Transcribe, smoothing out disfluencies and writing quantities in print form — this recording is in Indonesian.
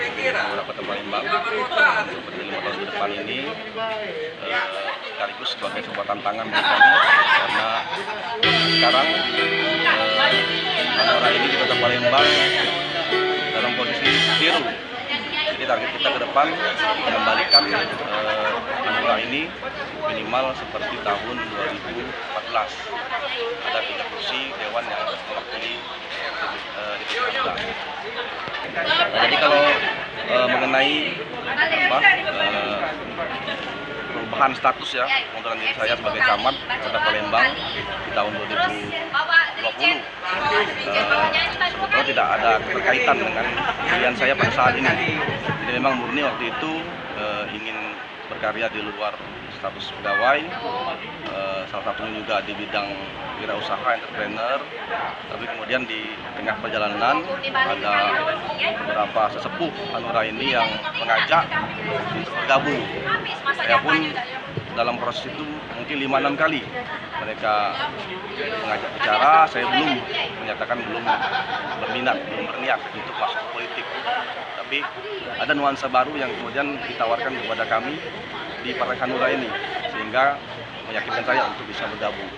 beberapa tempat Palembang seperti 5 tahun ke depan ini sekaligus sebagai sebuah tantangan bagi kami karena sekarang Hanura ini di Kota Palembang dalam posisi zero. Jadi target kita ke depan mengembalikan Hanura ini minimal seperti tahun 2014. Ada 3 kursi dewan yang mewakili jadi kalau mengenai perubahan status ya pengunduran diri saya sebagai camat Kota Palembang di tahun 2020 sebetulnya tidak ada keterkaitan dengan pilihan saya pada saat ini. Jadi memang murni waktu itu ingin berkarya di luar status pegawai, salah satunya juga di bidang wirausaha, entrepreneur. Tapi kemudian di tengah perjalanan ada beberapa sesepuh Hanura ini yang mengajak untuk bergabung. Saya pun dalam proses itu mungkin 5-6 kali mereka mengajak bicara, saya belum menyatakan belum berminat, belum berniat untuk masuk politik. Tapi ada nuansa baru yang kemudian ditawarkan kepada kami di Partai Hanura ini, sehingga meyakinkan saya untuk bisa bergabung.